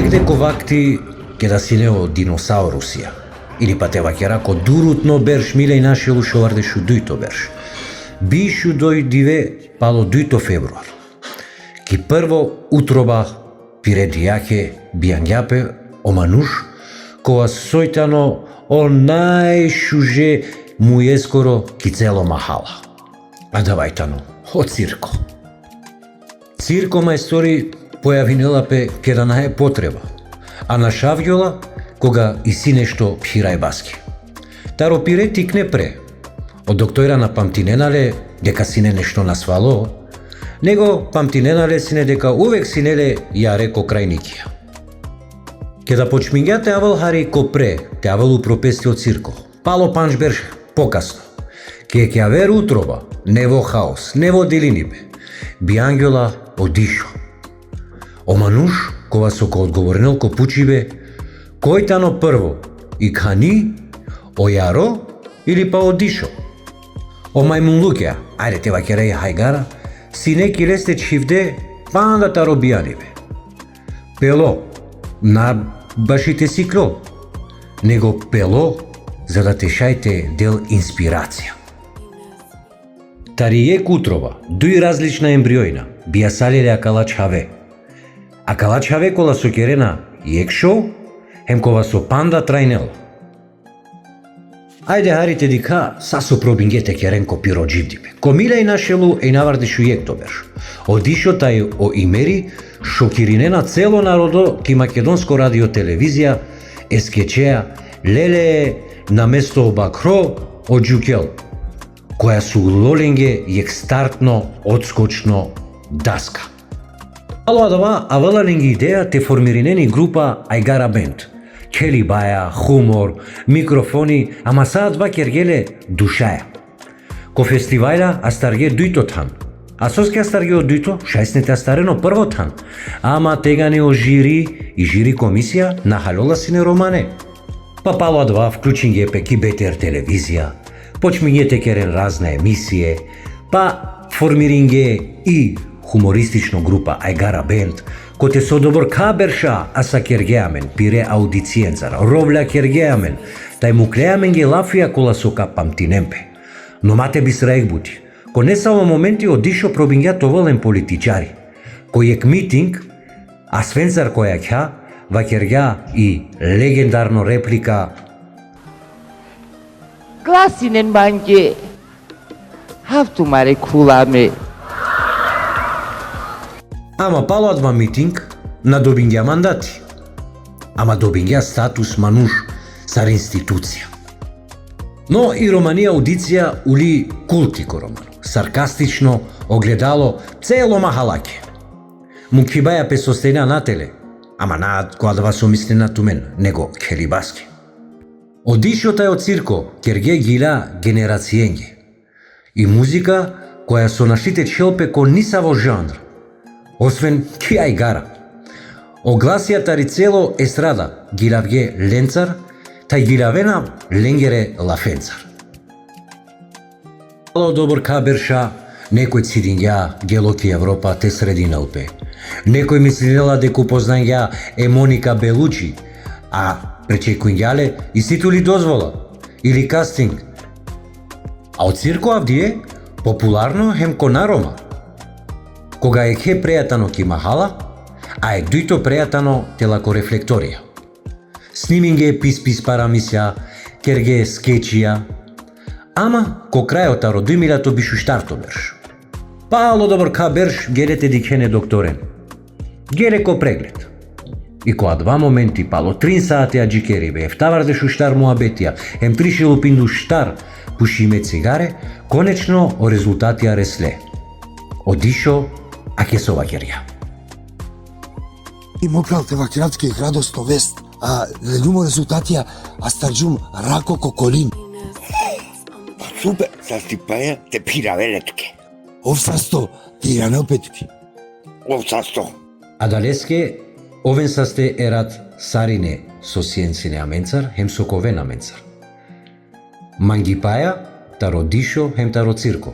Негде ковакти ке да си нео диносаурусија, или па те вакерако дурутно берш милеј нашелу шовардешу дујто берш. Бишу дојдиве пало дујто февруар. Ки прво утроба пире дијаке бијанѓапе омануш, кога сојтано о најшуже му ескоро ки цело махала. А давајтано, о цирко. Цирко мајстори појавинелапе ке да нае потреба, а на шавјола кога и си нешто пхирај баски. Таро пире тикне пре. Од доктора на памтиненале дека сине нешто насвало, него памтиненале сине дека увек синеле ја реко крајникија. Ке да почмињате авал хари ко пре, те авалу пропести од цирко. Пало панч берш покасно. Ке ќе авер утроба, не во хаос, не во делинибе. Бијангјола одишо. Омануш, кога со ко одговорнел ко пучибе, кој тано прво, и кани, ојаро или па одишо. О мајмун луѓе, ајде те вакереј хајгара, си неки лесте чивде, панда таро бијанибе. Пело, на башите сикло, него пело, за да те шајте дел инспирација. Тарие кутроба, дуј различна ембриоина, бија салиле акалач хаве. Акалач хаве кола со керена јекшо, хемкова со панда трајнел. Ајде харите дика, са со пробингете керенко пиро дживдибе. Комиле и нашелу и навардишу јектоберш. Одишо тај о имери, шокиринена цело народо ки македонско радио телевизија, ескечеа, леле на место обакро од джукел, која су лоленге јек стартно, одскочно даска. Ало адава авалаленги идеја те формиринени група Ајгара Бенд. Кели баја, хумор, микрофони, ама саат два кергеле душаја. Ко фестивајла астарге дујтотан, а соске астарге од дујто, шајснете астарено првотан. Ама тегане о жири и жири комисија нахалола сине романе. Па пало адва вклучинге пеки БТР телевизија, почмињете керен разна емисија, па формиринге и хумористично група Ајгара Бенд, коте со добор каберша аса кергеамен, пире аудициенцар, ровля кергеамен, тај му клеамен ге лафија кола сока памтинемпе. Но мате би срајкбути, ко не само моменти одишо пробиња товолен политичари, кој ек митинг, а свенцар која ќе, вакергја и легендарно реплика Гласинен банке, хафтумаре куламе. Ама пало адва митинг на добиња мандати. Ама добиња статус мануш сар институција. Но и романија аудиција ули култико романо, саркастично огледало цело махалаке. Му кибаја пе состена на теле, ама наат која да вас умисли на тумен, него келибаски. Одишо тај од цирко, керге гила генерацијенге. И музика која со нашите челпе ко ниса во жанр, освен ки Ајгара. Огласија тари цело естрада, гилавге ленцар, тај гилавена ленгере лафенцар. Ало добор каберша, некој цидинја гелоки Европа те срединалпе. Некој мислинела деку познања е Моника Белучи, а пречекуњале и ситули дозвола, или кастинг. А од цирко авдие, популарно хемко на Рома. Кога е ке прејатано ки махала, а е дујто прејатано телако рефлекторија. Сниминге пис парамисја, керге скечија, ама ко крајот аро 2000 бишу штартоберш. Па ало добар каберш герете дикене докторен. Гере ко преглед. И која два моменти пало 3 сати аджикерибе, ефтавардешу штар муабетија, ем тришелу пинду штар, пушиме цигаре, конечно о резултатија ресле. Одишо, а ке со вакерја. И мокралте вакератски радосно вест, а лелюмо резултатија астарджум рако коколин. Супер, са стипаја те пиравелетке. Овсасто, тиране опетки. Овсасто. А далеске, овен састе ерат сарине со сиенцине аменцар, хем соковен аменцар. Мангипаја, таро дишо, хем таро цирко.